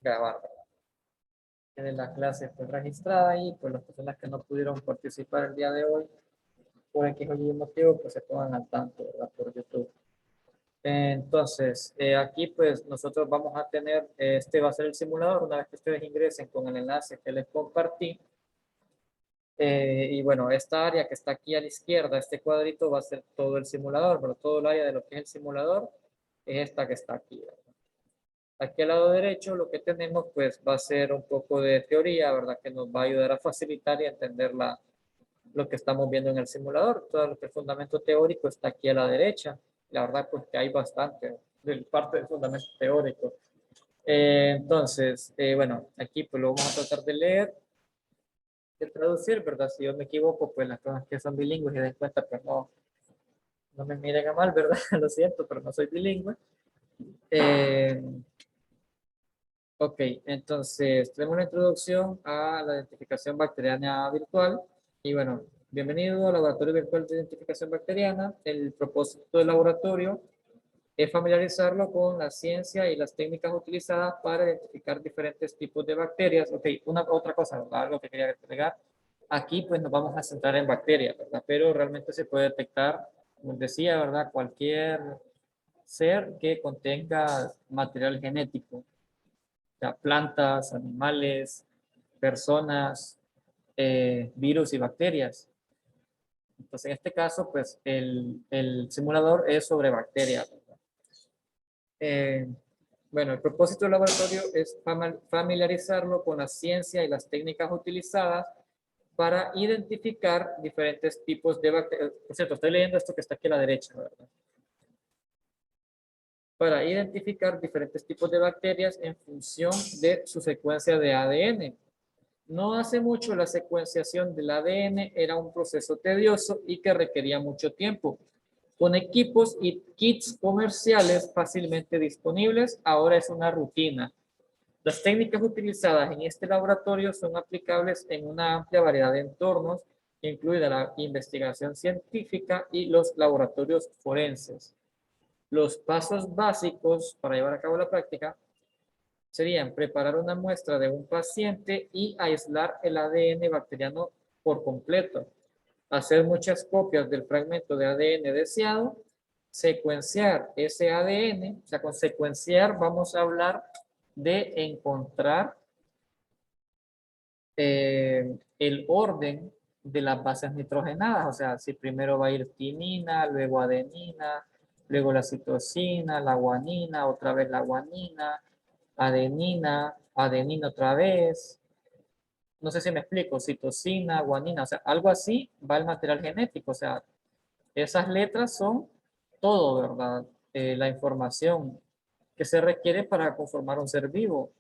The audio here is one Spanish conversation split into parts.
grabar, ¿verdad? Quede la clase pues, registrada y pues las personas que no pudieron participar el día de hoy, por X o Y motivo, pues se pongan al tanto, ¿verdad? Por YouTube. Entonces, aquí pues nosotros vamos a tener, este va a ser el simulador, una vez que ustedes ingresen con el enlace que les compartí. Y bueno, esta área que está aquí a la izquierda, este cuadrito va a ser todo el simulador, pero todo el área de lo que es el simulador es esta que está aquí, ¿verdad? Aquí al lado derecho lo que tenemos pues va a ser un poco de teoría, ¿verdad? Que nos va a ayudar a facilitar y a entender lo que estamos viendo en el simulador. Todo lo que es fundamento teórico está aquí a la derecha. La verdad pues que hay bastante de parte del fundamento teórico. Entonces, bueno, aquí pues lo vamos a tratar de leer, de traducir, ¿verdad? Si yo me equivoco, pues las cosas que son bilingües y den cuenta, pues no me miren a mal, ¿verdad? Lo siento, pero no soy bilingüe. Eh, Ok, entonces tenemos una introducción a la identificación bacteriana virtual. Y bueno, bienvenido al Laboratorio Virtual de Identificación Bacteriana. El propósito del laboratorio es familiarizarlo con la ciencia y las técnicas utilizadas para identificar diferentes tipos de bacterias. Ok, otra cosa, ¿verdad? Algo que quería agregar. Aquí pues nos vamos a centrar en bacterias, ¿verdad? Pero realmente se puede detectar, como decía, ¿verdad? Cualquier ser que contenga material genético, sea, plantas, animales, personas, virus y bacterias. Entonces, en este caso, pues el simulador es sobre bacterias. Eh, bueno, el propósito del laboratorio es familiarizarlo con la ciencia y las técnicas utilizadas para identificar diferentes tipos de bacterias. Por cierto, estoy leyendo esto que está aquí a la derecha, ¿verdad? Para identificar diferentes tipos de bacterias en función de su secuencia de ADN. No hace mucho la secuenciación del ADN era un proceso tedioso y que requería mucho tiempo. Con equipos y kits comerciales fácilmente disponibles, ahora es una rutina. Las técnicas utilizadas en este laboratorio son aplicables en una amplia variedad de entornos, incluida la investigación científica y los laboratorios forenses. Los pasos básicos para llevar a cabo la práctica serían preparar una muestra de un paciente y aislar el ADN bacteriano por completo, hacer muchas copias del fragmento de ADN deseado, secuenciar ese ADN, o sea, con secuenciar vamos a hablar de encontrar el orden de las bases nitrogenadas, o sea, si primero va a ir timina, luego adenina, luego la citosina, la guanina, otra vez la guanina, adenina, adenina otra vez. No sé si me explico, citosina, guanina, o sea, algo así va el material genético, o sea, esas letras son todo, ¿verdad? La información que se requiere para conformar un ser vivo.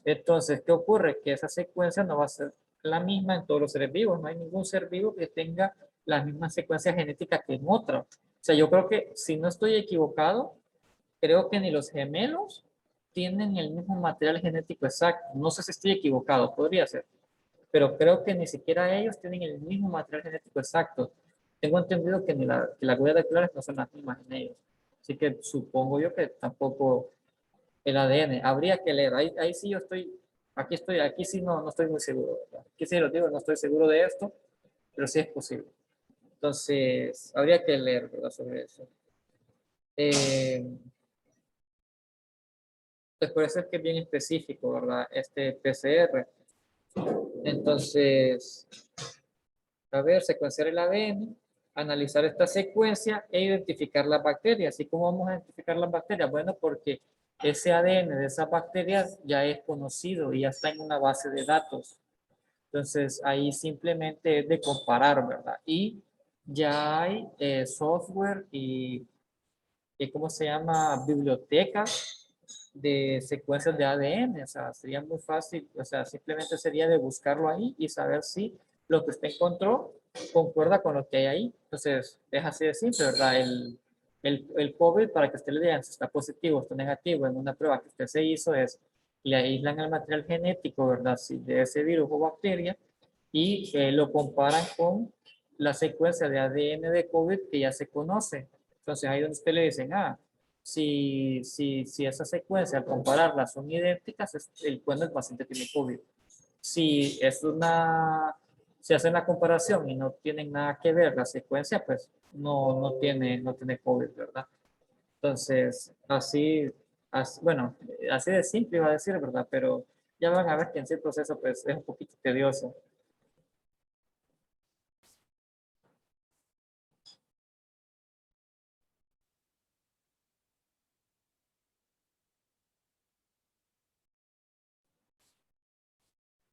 Entonces, ¿qué ocurre? Que esa secuencia no va a ser la misma en todos los seres vivos. No hay ningún ser vivo que tenga la misma secuencia genética que en otra. O sea, yo creo que si no estoy equivocado, creo que ni los gemelos tienen el mismo material genético exacto. No sé si estoy equivocado, podría ser. Pero creo que ni siquiera ellos tienen el mismo material genético exacto. Tengo entendido que, que las huellas dactilares no son las mismas en ellos. Así que supongo yo que tampoco el ADN. Habría que leer. Ahí sí yo estoy, aquí sí no estoy muy seguro, ¿verdad? Aquí sí lo digo, no estoy seguro de esto, pero sí es posible. Entonces, habría que leer, ¿verdad? Sobre eso. Pues por eso es que es bien específico, ¿verdad? Este PCR. Entonces, a ver, secuenciar el ADN, analizar esta secuencia e identificar las bacterias. ¿Y cómo vamos a identificar las bacterias? Bueno, porque ese ADN de esas bacterias ya es conocido y ya está en una base de datos. Entonces, ahí simplemente es de comparar, ¿verdad? Y ya hay software y, ¿cómo se llama? Bibliotecas de secuencias de ADN. O sea, sería muy fácil, o sea, simplemente sería de buscarlo ahí y saber si lo que usted encontró concuerda con lo que hay ahí. Entonces, es así de simple, ¿verdad? El COVID, para que usted le diga si está positivo o está negativo en una prueba que usted se hizo, es le aíslan el material genético, ¿verdad? Si de ese virus o bacteria y lo comparan con la secuencia de ADN de COVID que ya se conoce. Entonces, ahí donde usted le dicen, Si esa secuencia al compararlas son idénticas, cuando el paciente tiene COVID. Si es si hacen la comparación y no tienen nada que ver la secuencia, pues no tiene COVID, ¿verdad? Entonces, bueno, así de simple iba a decir, ¿verdad? Pero ya van a ver que en sí el proceso, pues, es un poquito tedioso.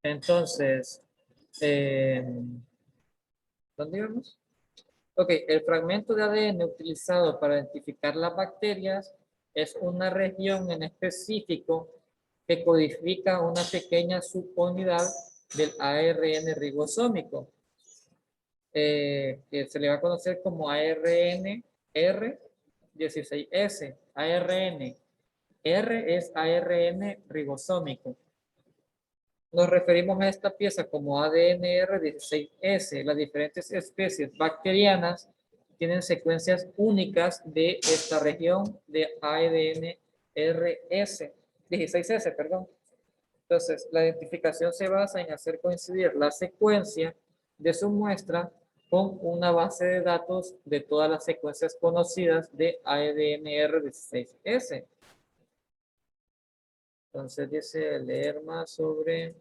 Entonces, eh, ¿dónde íbamos? Ok, el fragmento de ADN utilizado para identificar las bacterias es una región en específico que codifica una pequeña subunidad del ARN ribosómico, que se le va a conocer como ARN R16S. ARN R es ARN ribosómico. Nos referimos a esta pieza como ADNR16S. Las diferentes especies bacterianas tienen secuencias únicas de esta región de ADNRS, 16S, perdón. Entonces, la identificación se basa en hacer coincidir la secuencia de su muestra con una base de datos de todas las secuencias conocidas de ADNR16S. Entonces, dice leer más sobre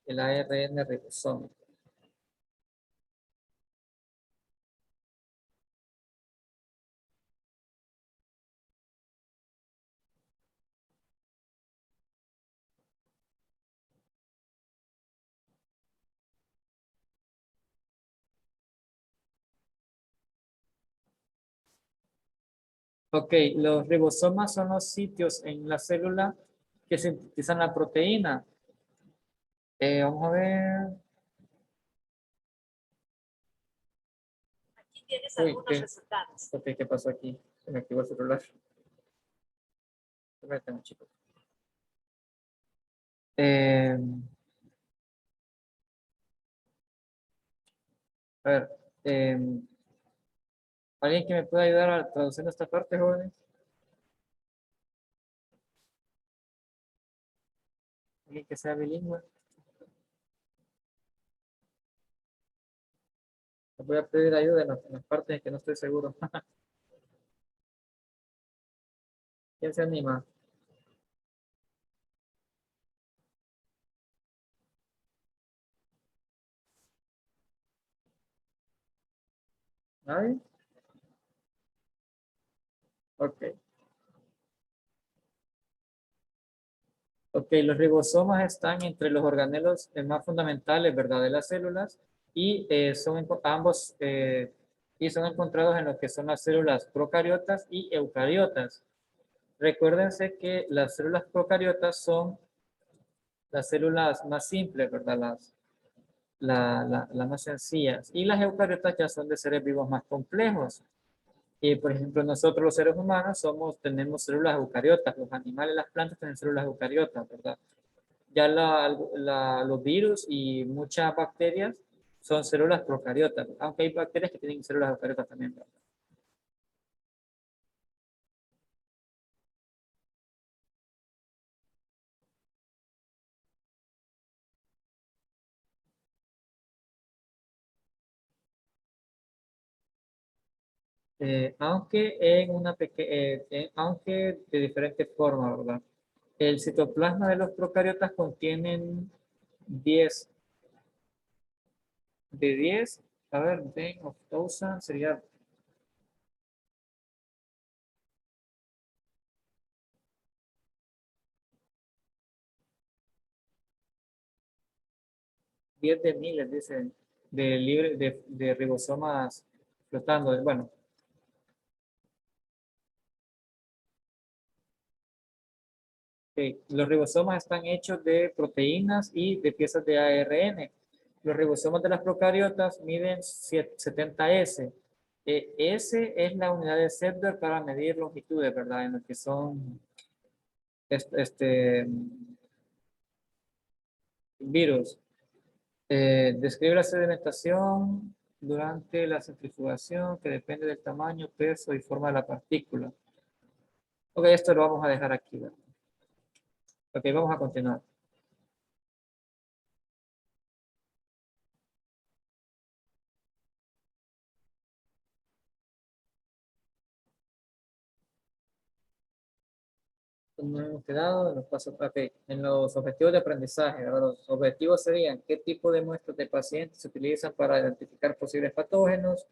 el ARN ribosómico. Ok, los ribosomas son los sitios en la célula que sintetizan la proteína. Vamos a ver. Aquí tienes algunos resultados. Ok, ¿qué pasó aquí? Se me activó el celular. Permítame, chicos. Eh, a ver, eh, ¿alguien que me pueda ayudar a traducir esta parte, jóvenes? ¿Alguien que sea bilingüe? Les voy a pedir ayuda en las partes en que no estoy seguro. ¿Quién se anima? ¿Nadie? Ok. Ok, los ribosomas están entre los organelos más fundamentales, ¿verdad?, de las células y ambos y son encontrados en lo que son las células procariotas y eucariotas. Recuérdense que las células procariotas son las células más simples, ¿verdad? Las más sencillas. Y las eucariotas ya son de seres vivos más complejos. Y, por ejemplo, nosotros los seres humanos tenemos células eucariotas. Los animales, las plantas tienen células eucariotas, ¿verdad? Ya los virus y muchas bacterias son células procariotas, aunque hay bacterias que tienen células eucariotas también, ¿verdad? Aunque de diferentes formas, ¿verdad? El citoplasma de los procariotas contienen 10 de 10, a ver, 10 of 1000 sería 10 de miles, dice, de ribosomas flotando. Bueno, los ribosomas están hechos de proteínas y de piezas de ARN. Los ribosomas de las procariotas miden 70S. S es la unidad de Zephyr para medir longitudes, ¿verdad? En lo que son este virus. Describe la sedimentación durante la centrifugación que depende del tamaño, peso y forma de la partícula. Ok, esto lo vamos a dejar aquí, ¿verdad? Ok, vamos a continuar. No hemos quedado en los pasos, ok, en los objetivos de aprendizaje, ¿verdad? Los objetivos serían qué tipo de muestras de pacientes se utilizan para identificar posibles patógenos,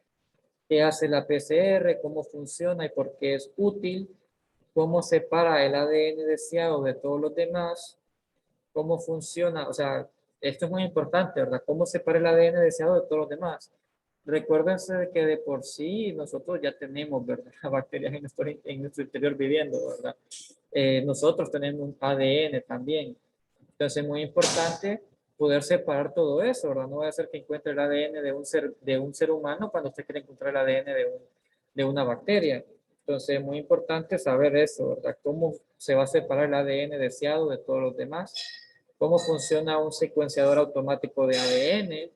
qué hace la PCR, cómo funciona y por qué es útil, cómo separa el ADN deseado de todos los demás, cómo funciona, o sea, esto es muy importante, ¿verdad? Cómo separa el ADN deseado de todos los demás. Recuérdense de que de por sí nosotros ya tenemos, ¿verdad? Bacterias en nuestro interior viviendo, ¿verdad? Nosotros tenemos un ADN también. Entonces es muy importante poder separar todo eso, ¿verdad? No va a ser que encuentre el ADN de un ser humano cuando usted quiere encontrar el ADN de una bacteria. Entonces es muy importante saber eso, ¿verdad? Cómo se va a separar el ADN deseado de todos los demás, cómo funciona un secuenciador automático de ADN,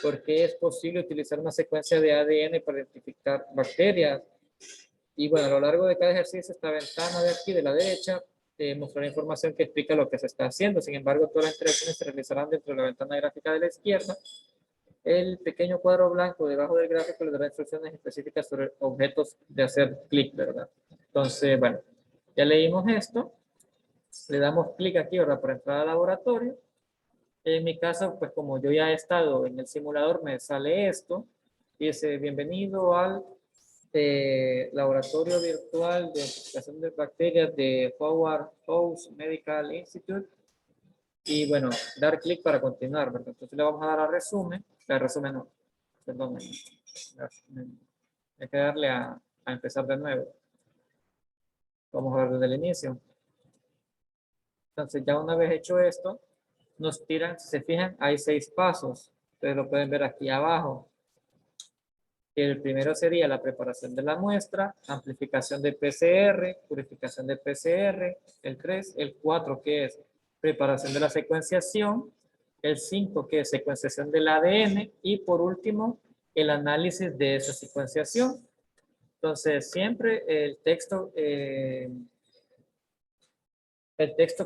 por qué es posible utilizar una secuencia de ADN para identificar bacterias. Y bueno, a lo largo de cada ejercicio, esta ventana de aquí, de la derecha, mostrará información que explica lo que se está haciendo. Sin embargo, todas las interacciones se realizarán dentro de la ventana gráfica de la izquierda. El pequeño cuadro blanco debajo del gráfico le dará instrucciones específicas sobre objetos de hacer clic, ¿verdad? Entonces, bueno, ya leímos esto. Le damos clic aquí, ¿verdad? Para entrar al laboratorio. En mi caso, pues como yo ya he estado en el simulador, me sale esto. Dice, bienvenido al laboratorio virtual de identificación de bacterias de Howard House Medical Institute. Y bueno, dar clic para continuar, ¿verdad? Entonces le vamos a dar a resumen no, perdón, hay que darle a empezar de nuevo. Vamos a ver desde el inicio. Entonces ya una vez hecho esto, nos tiran, si se fijan, hay 6 pasos. Ustedes lo pueden ver aquí abajo. El primero sería la preparación de la muestra, amplificación de PCR, purificación de PCR, el 3, el 4 que es preparación de la secuenciación, el 5 que es secuenciación del ADN y por último el análisis de esa secuenciación. Entonces siempre el texto que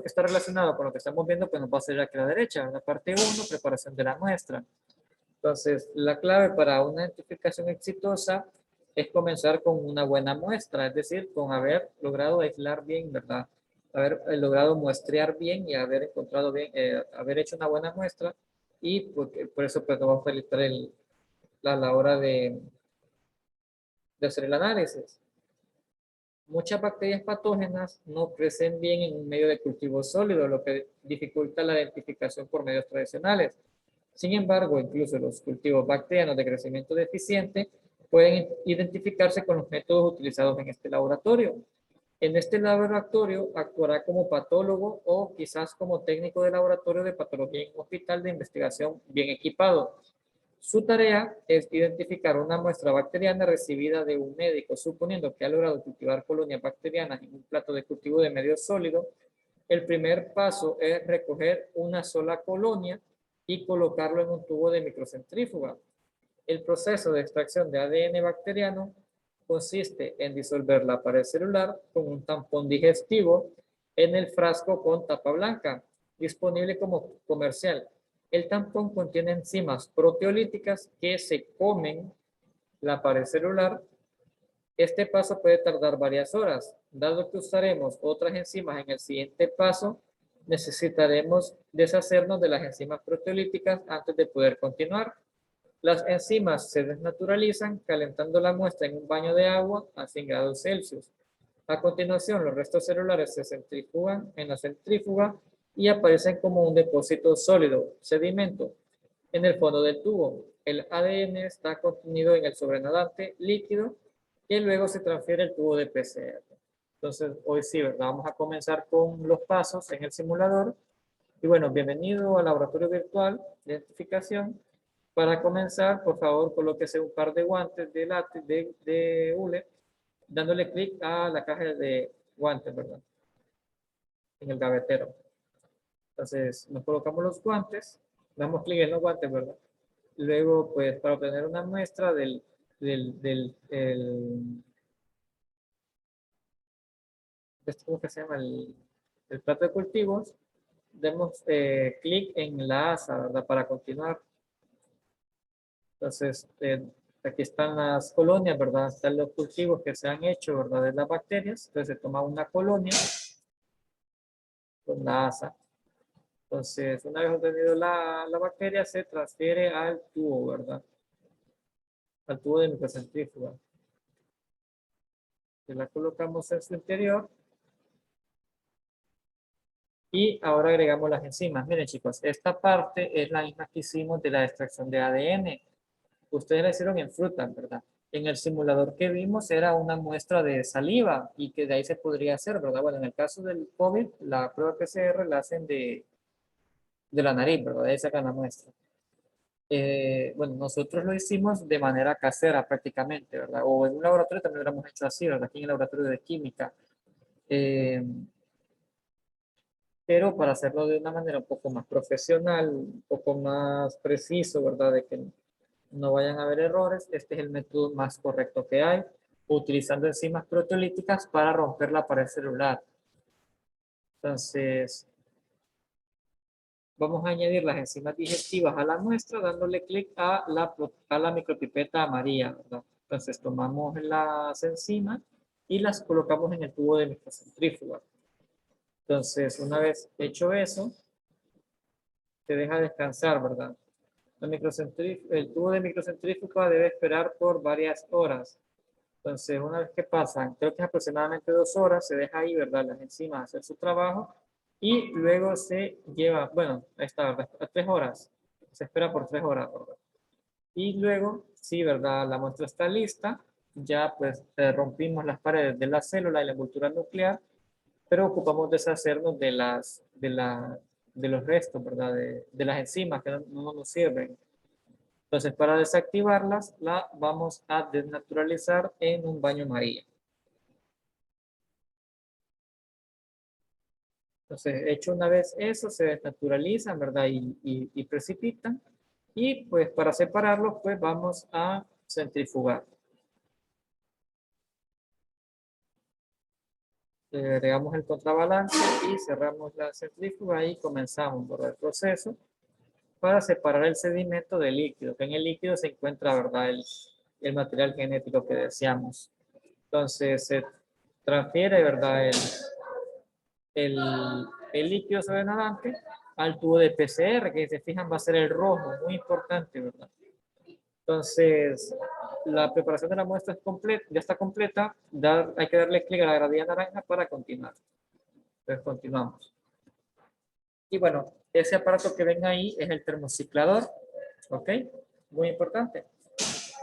está relacionado con lo que estamos viendo pues nos va a salir aquí a la derecha, en la parte 1, preparación de la muestra. Entonces, la clave para una identificación exitosa es comenzar con una buena muestra, es decir, con haber logrado aislar bien, ¿verdad? Haber logrado muestrear bien y haber encontrado bien, haber hecho una buena muestra y por eso pues nos va a facilitar la hora de hacer el análisis. Muchas bacterias patógenas no crecen bien en un medio de cultivo sólido, lo que dificulta la identificación por medios tradicionales. Sin embargo, incluso los cultivos bacterianos de crecimiento deficiente pueden identificarse con los métodos utilizados en este laboratorio. En este laboratorio actuará como patólogo o quizás como técnico de laboratorio de patología en un hospital de investigación bien equipado. Su tarea es identificar una muestra bacteriana recibida de un médico, suponiendo que ha logrado cultivar colonias bacterianas en un plato de cultivo de medio sólido. El primer paso es recoger una sola colonia y colocarlo en un tubo de microcentrífuga. El proceso de extracción de ADN bacteriano consiste en disolver la pared celular con un tampón digestivo en el frasco con tapa blanca, disponible como comercial. El tampón contiene enzimas proteolíticas que se comen la pared celular. Este paso puede tardar varias horas. Dado que usaremos otras enzimas en el siguiente paso, necesitaremos deshacernos de las enzimas proteolíticas antes de poder continuar. Las enzimas se desnaturalizan calentando la muestra en un baño de agua a 100 grados Celsius. A continuación, los restos celulares se centrifugan en la centrífuga y aparecen como un depósito sólido, sedimento, en el fondo del tubo. El ADN está contenido en el sobrenadante líquido que luego se transfiere al tubo de PCR. Entonces, hoy sí, ¿verdad? Vamos a comenzar con los pasos en el simulador. Y bueno, bienvenido al laboratorio virtual de identificación. Para comenzar, por favor, colóquese un par de guantes de hule, dándole clic a la caja de guantes, ¿verdad? En el gavetero. Entonces, nos colocamos los guantes, damos clic en los guantes, ¿verdad? Luego, pues, para obtener una muestra del ¿cómo que se llama? El plato de cultivos, demos clic en la asa, ¿verdad? Para continuar. Entonces, aquí están las colonias, ¿verdad? Están los cultivos que se han hecho, ¿verdad? De las bacterias. Entonces, se toma una colonia con la asa. Entonces, una vez obtenido la bacteria, se transfiere al tubo, ¿verdad? Al tubo de microcentrífuga. La colocamos en su interior. Y ahora agregamos las enzimas. Miren, chicos, esta parte es la misma que hicimos de la extracción de ADN. Ustedes la hicieron en frutas, ¿verdad? En el simulador que vimos era una muestra de saliva y que de ahí se podría hacer, ¿verdad? Bueno, en el caso del COVID, la prueba PCR la hacen de la nariz, ¿verdad? De ahí sacan la muestra. Bueno, nosotros lo hicimos de manera casera prácticamente, ¿verdad? O en un laboratorio también lo hemos hecho así, ¿verdad? Aquí en el laboratorio de química. Eh, pero para hacerlo de una manera un poco más profesional, un poco más preciso, ¿verdad? De que no vayan a haber errores, este es el método más correcto que hay, utilizando enzimas proteolíticas para romper la pared celular. Entonces, vamos a añadir las enzimas digestivas a la muestra dándole clic a la micropipeta amarilla, ¿verdad? Entonces, tomamos las enzimas y las colocamos en el tubo de microcentrífuga. Entonces, una vez hecho eso, se deja descansar, ¿verdad? El tubo de microcentrífuga debe esperar por varias horas. Entonces, una vez que pasan, creo que es aproximadamente 2 horas, se deja ahí, ¿verdad? Las enzimas hacer su trabajo y luego se lleva, bueno, ahí está, ¿verdad? A 3 horas. Se espera por 3 horas, ¿verdad? Y luego, sí, ¿verdad? La muestra está lista. Ya pues rompimos las paredes de la célula y la envoltura nuclear, pero ocupamos deshacernos de los restos, ¿verdad? De las enzimas que no nos sirven. Entonces, para desactivarlas, la vamos a desnaturalizar en un baño María. Entonces, hecho una vez eso, se desnaturalizan, ¿verdad? Y precipitan. Y pues para separarlos, pues vamos a centrifugar. Le agregamos el contrabalance y cerramos la centrífuga y comenzamos por el proceso para separar el sedimento del líquido, que en el líquido se encuentra, ¿verdad? El material genético que deseamos. Entonces se transfiere, ¿verdad? El, el líquido sobrenadante al tubo de PCR, que si se fijan va a ser el rojo, muy importante, ¿verdad? Entonces, la preparación de la muestra es completa, ya está completa, hay que darle clic a la gradilla naranja para continuar. Entonces, continuamos. Y bueno, ese aparato que ven ahí es el termociclador, ¿ok? Muy importante.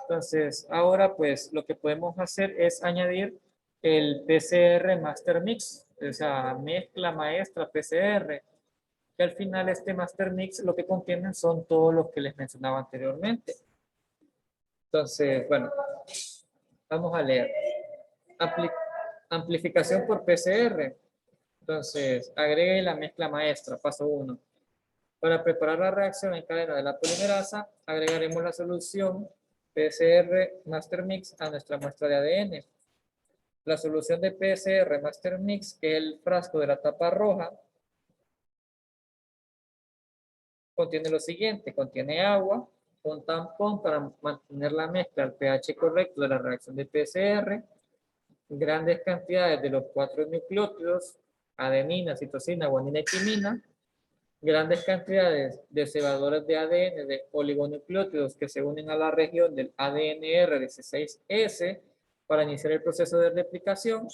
Entonces, ahora pues lo que podemos hacer es añadir el PCR Master Mix, o sea, mezcla maestra PCR, que al final este Master Mix lo que contienen son todos los que les mencionaba anteriormente. Entonces, bueno, vamos a leer. Amplificación por PCR. Entonces, agregue la mezcla maestra, paso 1. Para preparar la reacción en cadena de la polimerasa, agregaremos la solución PCR Master Mix a nuestra muestra de ADN. La solución de PCR Master Mix, que es el frasco de la tapa roja, contiene lo siguiente: contiene agua, un tampón para mantener la mezcla al pH correcto de la reacción de PCR, grandes cantidades de los 4 nucleótidos, adenina, citosina, guanina y timina, grandes cantidades de cebadores de ADN de oligonucleótidos que se unen a la región del ADNR16S para iniciar el proceso de replicación.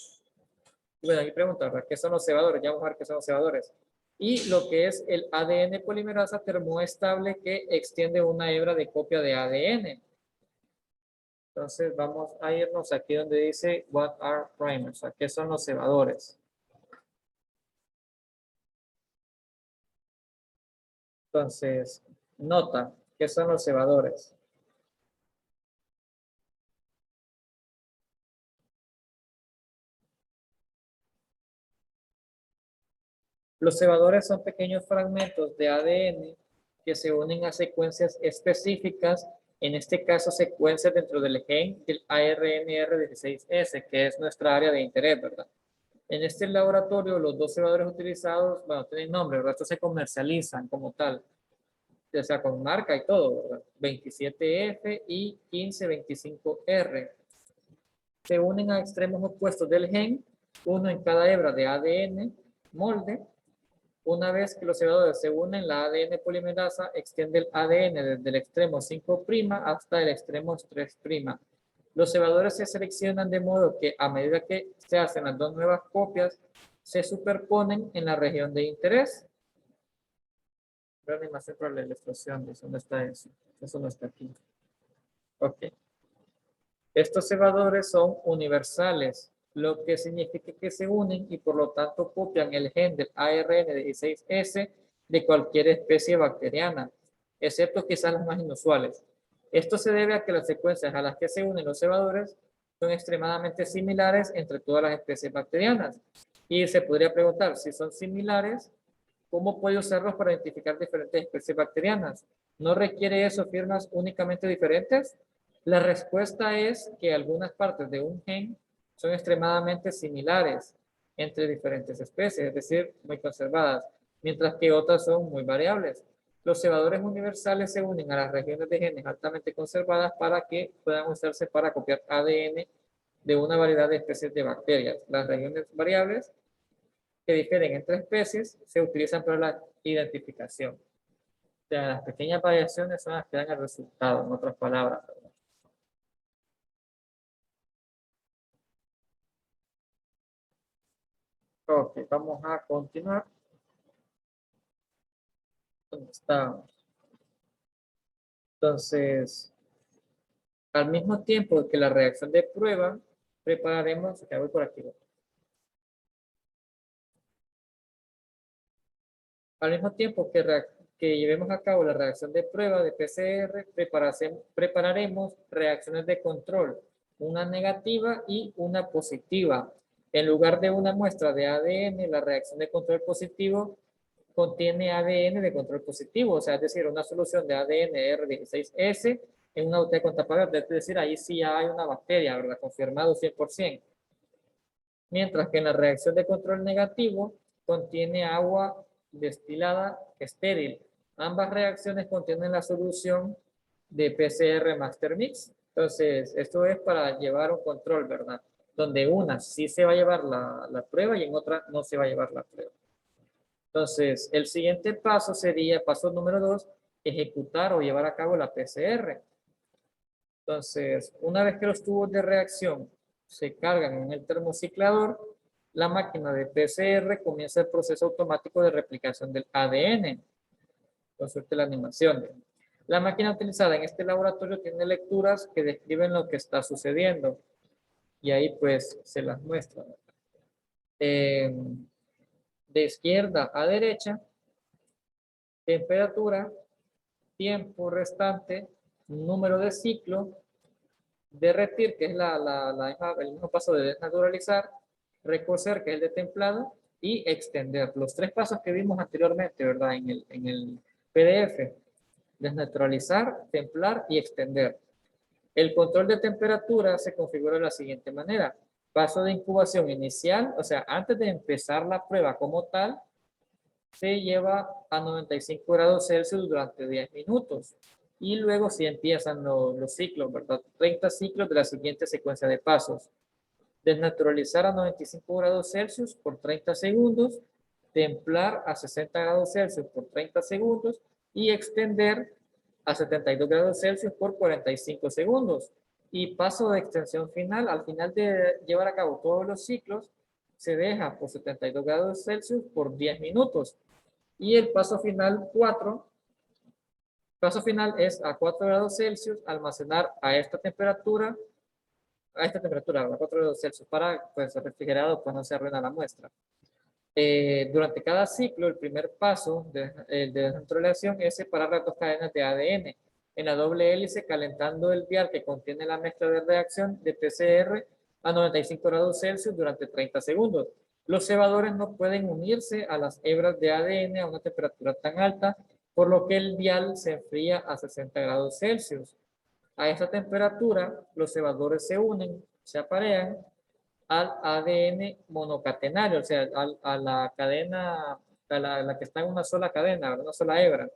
Bueno, aquí pregunta, ¿qué son los cebadores? Ya vamos a ver qué son los cebadores. Y lo que es el ADN polimerasa termoestable que extiende una hebra de copia de ADN. Entonces vamos a irnos aquí donde dice What are primers? O sea, ¿qué son los cebadores? Entonces, nota, ¿qué son los cebadores? Los cebadores son pequeños fragmentos de ADN que se unen a secuencias específicas, en este caso secuencias dentro del gen del ARNR16S, que es nuestra área de interés, ¿verdad? En este laboratorio, los dos cebadores utilizados, bueno, tienen nombre, ¿verdad? Estos se comercializan como tal, o sea, con marca y todo, ¿verdad? 27F y 1525R. Se unen a extremos opuestos del gen, uno en cada hebra de ADN molde. Una vez que los cebadores se unen, la ADN polimerasa extiende el ADN desde el extremo 5' hasta el extremo 3'. Los cebadores se seleccionan de modo que a medida que se hacen las dos nuevas copias, se superponen en la región de interés. La animación para la ilustración, ¿dónde está eso? Eso no está aquí. Ok. Estos cebadores son universales, lo que significa que se unen y por lo tanto copian el gen del ARN16S de cualquier especie bacteriana, excepto quizás las más inusuales. Esto se debe a que las secuencias a las que se unen los cebadores son extremadamente similares entre todas las especies bacterianas. Y se podría preguntar, si son similares, ¿cómo puedo usarlos para identificar diferentes especies bacterianas? ¿No requiere eso firmas únicamente diferentes? La respuesta es que algunas partes de un gen son extremadamente similares entre diferentes especies, es decir, muy conservadas, mientras que otras son muy variables. Los cebadores universales se unen a las regiones de genes altamente conservadas para que puedan usarse para copiar ADN de una variedad de especies de bacterias. Las regiones variables que difieren entre especies se utilizan para la identificación. O sea, las pequeñas variaciones son las que dan el resultado, en otras palabras. Ok, vamos a continuar. ¿Dónde estamos? Entonces, al mismo tiempo que la reacción de prueba, prepararemos, ya voy por aquí. Al mismo tiempo que llevemos a cabo la reacción de prueba de PCR, prepararemos reacciones de control, una negativa y una positiva. En lugar de una muestra de ADN, la reacción de control positivo contiene ADN de control positivo, o sea, es decir, una solución de ADN R16S en una botella con tapa verde, es decir, ahí sí hay una bacteria, ¿verdad? Confirmado 100%. Mientras que en la reacción de control negativo contiene agua destilada estéril. Ambas reacciones contienen la solución de PCR Master Mix. Entonces, esto es para llevar un control, ¿verdad? Donde una sí se va a llevar la prueba y en otra no se va a llevar la prueba. Entonces, el siguiente paso sería, paso número 2, ejecutar o llevar a cabo la PCR. Entonces, una vez que los tubos de reacción se cargan en el termociclador, la máquina de PCR comienza el proceso automático de replicación del ADN. Consulte la animación. La máquina utilizada en este laboratorio tiene lecturas que describen lo que está sucediendo. Y ahí pues se las muestra. De izquierda a derecha, temperatura, tiempo restante, número de ciclo, derretir, que es el mismo paso de desnaturalizar, recocer, que es el de templado, y extender. Los tres pasos que vimos anteriormente, ¿verdad? En el PDF. Desnaturalizar, templar y extender. El control de temperatura se configura de la siguiente manera. Paso de incubación inicial, o sea, antes de empezar la prueba como tal, se lleva a 95 grados Celsius durante 10 minutos. Y luego sí empiezan los ciclos, ¿verdad? 30 ciclos de la siguiente secuencia de pasos. Desnaturalizar a 95 grados Celsius por 30 segundos, templar a 60 grados Celsius por 30 segundos y extender a 72 grados Celsius por 45 segundos. Y paso de extensión final, al final de llevar a cabo todos los ciclos, se deja por 72 grados Celsius por 10 minutos. Y el paso final 4, paso final es a 4 grados Celsius, almacenar a esta temperatura, a 4 grados Celsius, para pues, el refrigerado pues, no se arruina la muestra. Durante cada ciclo, el primer paso de desnaturalización es separar las dos cadenas de ADN en la doble hélice, calentando el vial que contiene la mezcla de reacción de PCR a 95 grados Celsius durante 30 segundos. Los cebadores no pueden unirse a las hebras de ADN a una temperatura tan alta, por lo que el vial se enfría a 60 grados Celsius. A esta temperatura, los cebadores se unen, se aparean al ADN monocatenario, o sea, a la cadena, a la que está en una sola cadena, ¿verdad? Una sola hebra.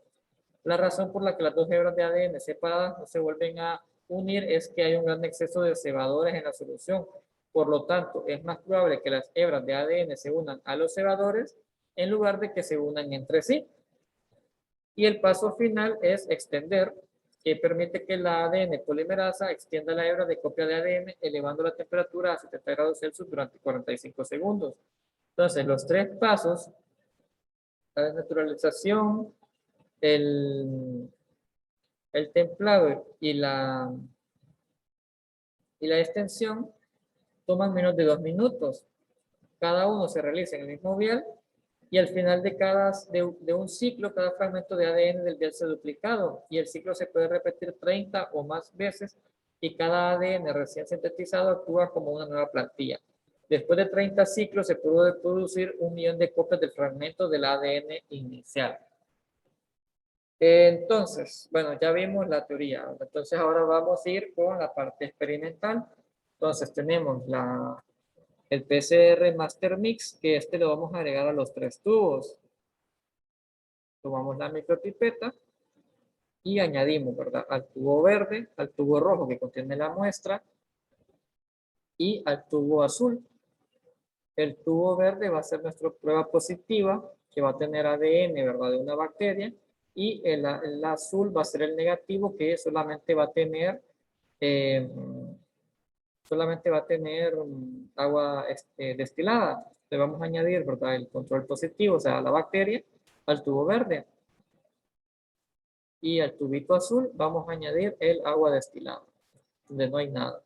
La razón por la que las dos hebras de ADN separadas no se vuelven a unir es que hay un gran exceso de cebadores en la solución. Por lo tanto, es más probable que las hebras de ADN se unan a los cebadores en lugar de que se unan entre sí. Y el paso final es extender, que permite que la ADN polimerasa extienda la hebra de copia de ADN, elevando la temperatura a 70 grados Celsius durante 45 segundos. Entonces, los tres pasos, la desnaturalización, el, el templado y la extensión, toman menos de 2 minutos. Cada uno se realiza en el mismo vial y al final de un ciclo, cada fragmento de ADN del vial se ha duplicado y el ciclo se puede repetir 30 o más veces y cada ADN recién sintetizado actúa como una nueva plantilla. Después de 30 ciclos se puede producir 1 millón de copias del fragmento del ADN inicial. Entonces, bueno, ya vimos la teoría. Entonces ahora vamos a ir con la parte experimental. Entonces tenemos el PCR Master Mix, que este lo vamos a agregar a los 3 tubos. Tomamos la micropipeta y añadimos, ¿verdad? Al tubo verde, al tubo rojo que contiene la muestra y al tubo azul. El tubo verde va a ser nuestra prueba positiva, que va a tener ADN, ¿verdad? De una bacteria. Y el azul va a ser el negativo, que eh, solamente va a tener agua destilada. Le vamos a añadir, ¿verdad? El control positivo, o sea, la bacteria, al tubo verde. Y al tubito azul vamos a añadir el agua destilada, donde no hay nada,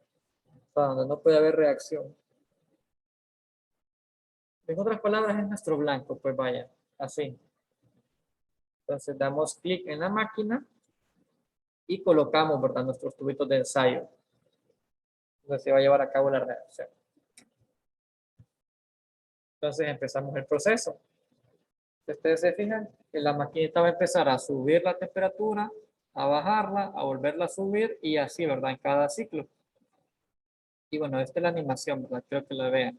o sea, donde no puede haber reacción. En otras palabras, es nuestro blanco, pues vaya, así. Entonces damos clic en la máquina y colocamos, ¿verdad? Nuestros tubitos de ensayo, donde se va a llevar a cabo la reacción. Entonces empezamos el proceso. Ustedes se fijan que la maquinita va a empezar a subir la temperatura, a bajarla, a volverla a subir y así, ¿verdad? En cada ciclo. Y bueno, esta es la animación, ¿verdad? Creo que la vean.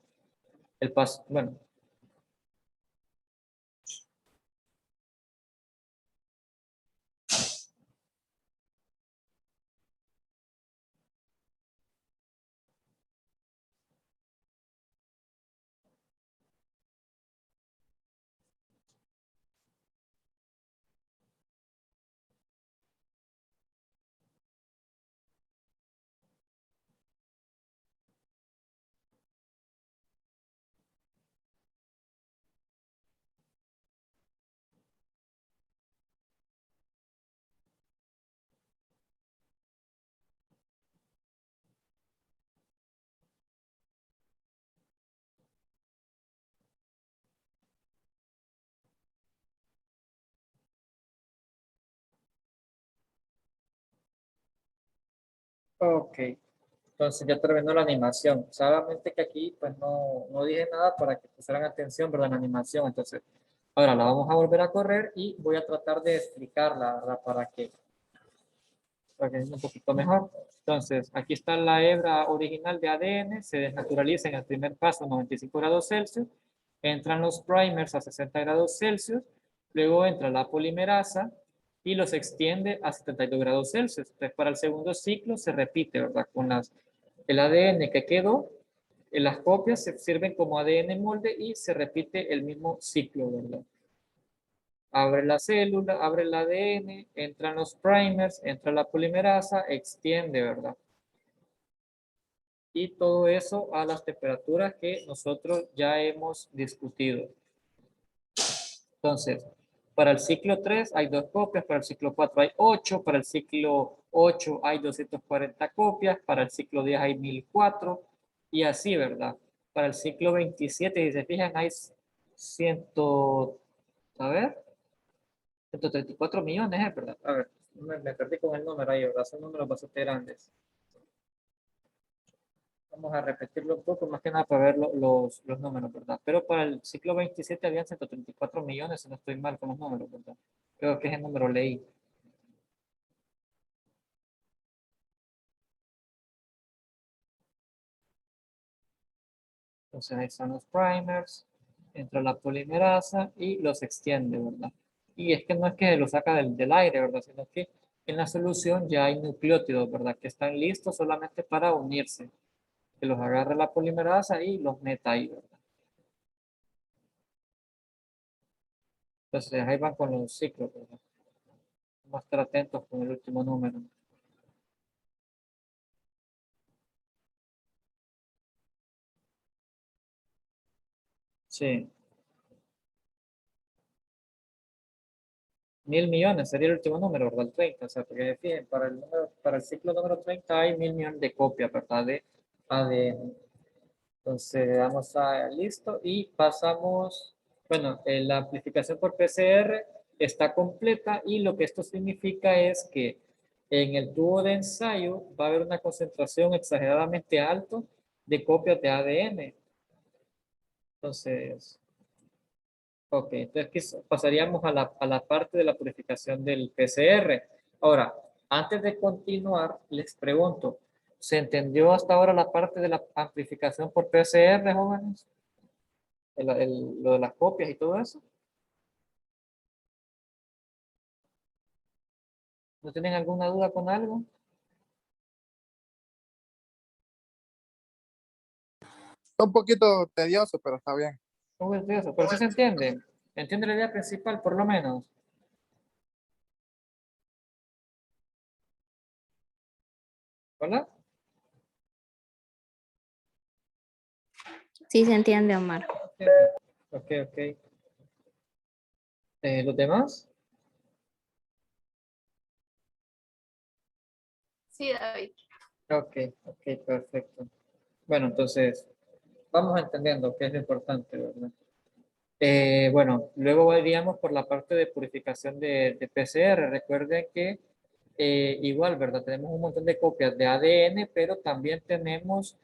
El paso, bueno. Ok, entonces ya terminó la animación. Solamente que aquí pues no dije nada para que pusieran atención, ¿verdad? En la animación. Entonces, ahora la vamos a volver a correr y voy a tratar de explicarla, ¿verdad? Para que es un poquito mejor. Entonces, aquí está la hebra original de ADN, se desnaturaliza en el primer paso a 95 grados Celsius, entran los primers a 60 grados Celsius, luego entra la polimerasa y los extiende a 72 grados Celsius. Entonces, para el segundo ciclo se repite, ¿verdad? El ADN que quedó, las copias se sirven como ADN molde y se repite el mismo ciclo, ¿verdad? Abre la célula, abre el ADN, entran los primers, entra la polimerasa, extiende, ¿verdad? Y todo eso a las temperaturas que nosotros ya hemos discutido. Entonces, para el ciclo 3 hay 2 copias, para el ciclo 4 hay 8, para el ciclo 8 hay 240 copias, para el ciclo 10 hay 1004 y así, ¿verdad? Para el ciclo 27, si se fijan, hay 100, a ver, 134 millones, ¿verdad? A ver, me perdí con el número ahí, ¿verdad? Son números bastante grandes. Vamos a repetirlo un poco, más que nada para ver los números, ¿verdad? Pero para el ciclo 27 habían 134 millones, si no estoy mal con los números, ¿verdad? Creo que ese número leí. Entonces ahí están los primers, entra la polimerasa y los extiende, ¿verdad? Y es que no es que lo saca del aire, ¿verdad? Sino que en la solución ya hay nucleótidos, ¿verdad? Que están listos solamente para unirse. Que los agarre la polimerasa y los meta ahí, ¿verdad? Entonces ahí van con los ciclos, ¿verdad? Vamos a estar atentos con el último número. Sí, 1.000 millones sería el último número, ¿verdad? El 30, o sea, porque fíjense, para el ciclo número 30 hay 1.000 millones de copias, ¿verdad? De ADN. Entonces, le damos a listo y pasamos, bueno, la amplificación por PCR está completa y lo que esto significa es que en el tubo de ensayo va a haber una concentración exageradamente alta de copias de ADN. Entonces, ok, entonces pasaríamos a la parte de la purificación del PCR. Ahora, antes de continuar, les pregunto, ¿se entendió hasta ahora la parte de la amplificación por PCR, jóvenes? Lo de las copias y todo eso. ¿No tienen alguna duda con algo? Está un poquito tedioso, pero está bien. ¿Cómo es eso? Pero sí se entiende. ¿Entiende la idea principal, por lo menos? ¿Hola? Sí se entiende, Omar. Ok, ok. ¿Los demás? Sí, David. Ok, ok, perfecto. Bueno, entonces, vamos entendiendo qué es lo importante, ¿verdad? Bueno, luego iríamos por la parte de purificación de PCR. Recuerden que igual, ¿verdad? Tenemos un montón de copias de ADN, pero también tenemos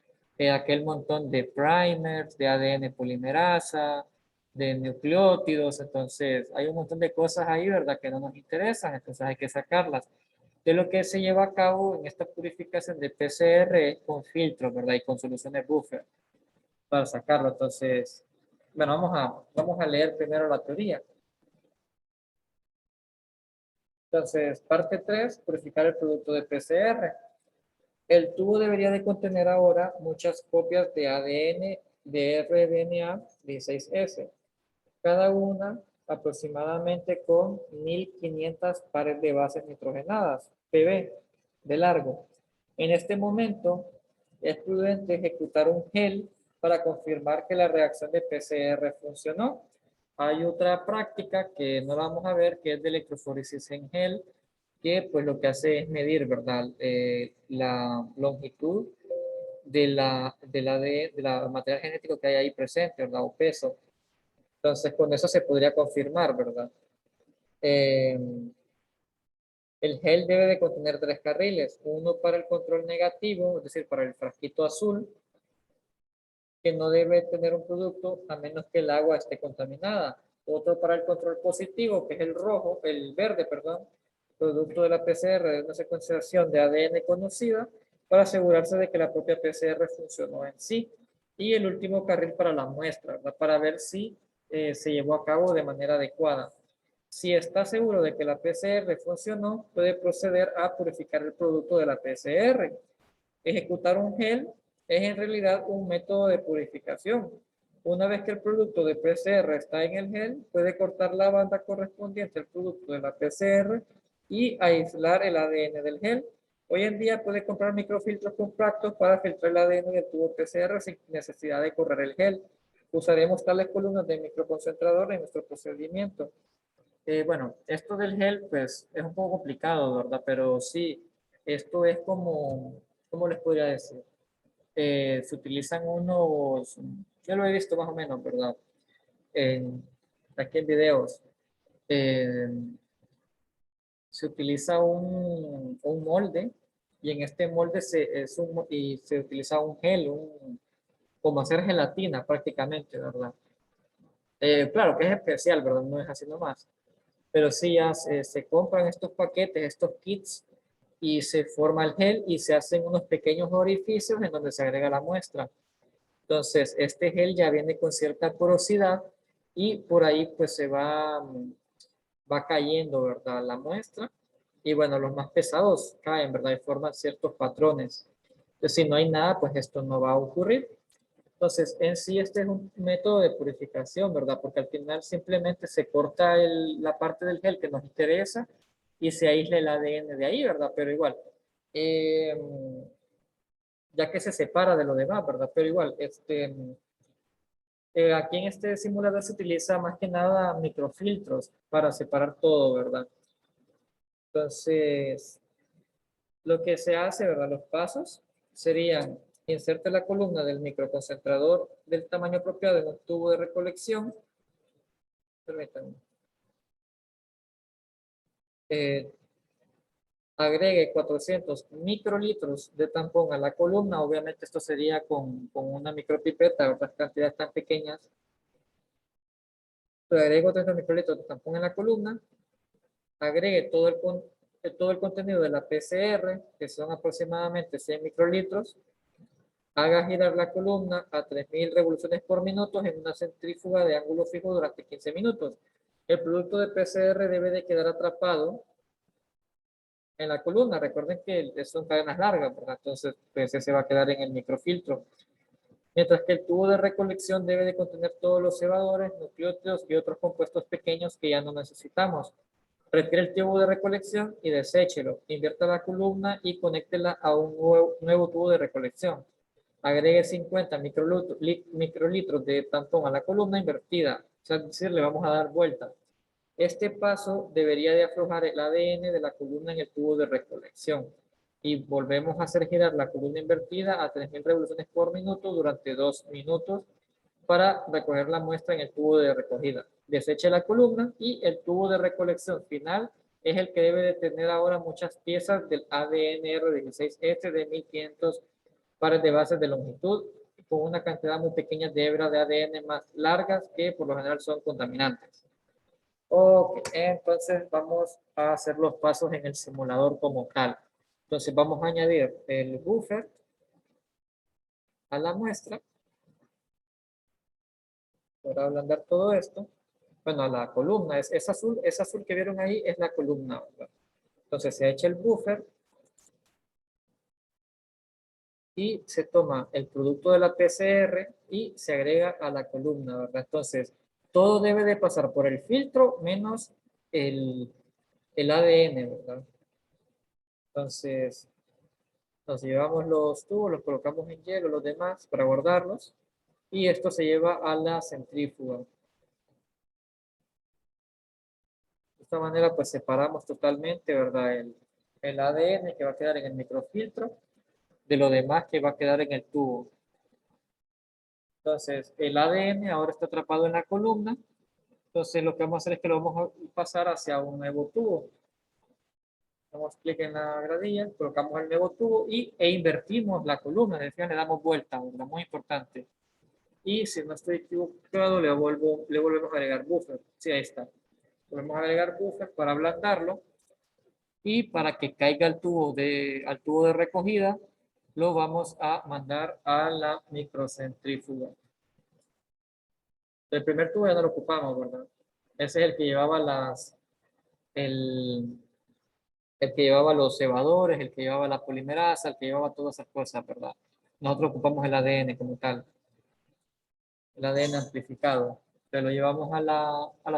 aquel montón de primers, de ADN polimerasa, de nucleótidos. Entonces, hay un montón de cosas ahí, ¿verdad? Que no nos interesan, entonces hay que sacarlas. De lo que se lleva a cabo en esta purificación de PCR es con filtros, ¿verdad? Y con soluciones buffer para sacarlo. Entonces, bueno, vamos a leer primero la teoría. Entonces, parte 3, purificar el producto de PCR. El tubo debería de contener ahora muchas copias de ADN de rDNA 16S, cada una aproximadamente con 1.500 pares de bases nitrogenadas, PB, de largo. En este momento, es prudente ejecutar un gel para confirmar que la reacción de PCR funcionó. Hay otra práctica que no vamos a ver, que es de electroforesis en gel, que pues lo que hace es medir, ¿verdad? La longitud de la material genético que hay ahí presente, ¿verdad? O peso. Entonces, con eso se podría confirmar, ¿verdad? Eh, el gel debe de contener 3 carriles, uno para el control negativo, es decir, para el frasquito azul, que no debe tener un producto a menos que el agua esté contaminada. Otro para el control positivo, que es el rojo, el verde, perdón, producto de la PCR de una secuenciación de ADN conocida, para asegurarse de que la propia PCR funcionó en sí. Y el último carril para la muestra, ¿verdad? Para ver si se llevó a cabo de manera adecuada. Si está seguro de que la PCR funcionó, puede proceder a purificar el producto de la PCR. Ejecutar un gel es en realidad un método de purificación. Una vez que el producto de PCR está en el gel, puede cortar la banda correspondiente al producto de la PCR y aislar el ADN del gel. Hoy en día puede comprar microfiltros compactos para filtrar el ADN del tubo PCR sin necesidad de correr el gel. Usaremos tales columnas de microconcentrador en nuestro procedimiento. Bueno, esto del gel, pues, es un poco complicado, ¿verdad? Pero sí, esto es como, ¿cómo les podría decir? Se utilizan unos, yo lo he visto más o menos, ¿verdad? En, aquí en videos. Eh, Se utiliza un molde y en este molde y se utiliza un gel, como hacer gelatina prácticamente, ¿verdad? Claro que es especial, ¿verdad? No es así nomás. Pero sí ya se compran estos paquetes, estos kits, y se forma el gel y se hacen unos pequeños orificios en donde se agrega la muestra. Entonces, este gel ya viene con cierta porosidad y por ahí pues va cayendo, ¿verdad? La muestra. Y bueno, los más pesados caen, ¿verdad? Y forman ciertos patrones. Entonces, si no hay nada, pues esto no va a ocurrir. Entonces, en sí este es un método de purificación, ¿verdad? Porque al final simplemente se corta la parte del gel que nos interesa y se aísla el ADN de ahí, ¿verdad? Pero igual, eh, ya que se separa de lo demás, ¿verdad? Pero igual, aquí en este simulador se utiliza más que nada microfiltros para separar todo, ¿verdad? Entonces, lo que se hace, ¿verdad? Los pasos serían: inserte la columna del microconcentrador del tamaño apropiado en un tubo de recolección. Permítanme. Eh, Agregue 400 microlitros de tampón a la columna. Obviamente esto sería con una micropipeta, otras cantidades tan pequeñas. Pero agrego 400 microlitros de tampón en la columna. Agregue todo el contenido de la PCR, que son aproximadamente 100 microlitros. Haga girar la columna a 3000 revoluciones por minuto en una centrífuga de ángulo fijo durante 15 minutos. El producto de PCR debe de quedar atrapado en la columna. Recuerden que son cadenas largas, ¿verdad? Entonces, pues ese va a quedar en el microfiltro. Mientras que el tubo de recolección debe de contener todos los cebadores, nucleótidos y otros compuestos pequeños que ya no necesitamos. Retire el tubo de recolección y deséchelo. Invierta la columna y conéctela a un nuevo tubo de recolección. Agregue 50 microlitros de tampón a la columna invertida. O sea, es decir, le vamos a dar vuelta. Este paso debería de aflojar el ADN de la columna en el tubo de recolección. Y volvemos a hacer girar la columna invertida a 3000 revoluciones por minuto durante 2 minutos para recoger la muestra en el tubo de recogida. Deseche la columna y el tubo de recolección final es el que debe de tener ahora muchas piezas del ADN R16S de 1500 pares de bases de longitud con una cantidad muy pequeña de hebras de ADN más largas que por lo general son contaminantes. Ok, entonces vamos a hacer los pasos en el simulador como tal. Entonces vamos a añadir el buffer a la muestra para ablandar todo esto. Bueno, a la columna, es azul que vieron ahí es la columna, ¿verdad? Entonces se echa el buffer y se toma el producto de la PCR y se agrega a la columna, ¿verdad? Entonces, todo debe de pasar por el filtro menos el, el ADN, ¿verdad? Entonces, nos llevamos los tubos, los colocamos en hielo, los demás, para guardarlos, y esto se lleva a la centrífuga. De esta manera, pues separamos totalmente, ¿verdad? El ADN que va a quedar en el microfiltro de lo demás que va a quedar en el tubo. Entonces, el ADN ahora está atrapado en la columna. Entonces, lo que vamos a hacer es que lo vamos a pasar hacia un nuevo tubo. Damos clic en la gradilla, colocamos el nuevo tubo e invertimos la columna. Es decir, le damos vuelta, ¿verdad? Muy importante. Y si no estoy equivocado, le volvemos a agregar buffer. Sí, ahí está. Volvemos a agregar buffer para ablandarlo. Y para que caiga al tubo de recogida, lo vamos a mandar a la microcentrífuga. El primer tubo ya no lo ocupamos, ¿verdad? Ese es el que llevaba el, el que llevaba los cebadores, el que llevaba la polimerasa, el que llevaba todas esas cosas, ¿verdad? Nosotros ocupamos el ADN como tal, el ADN amplificado. Pero lo llevamos a la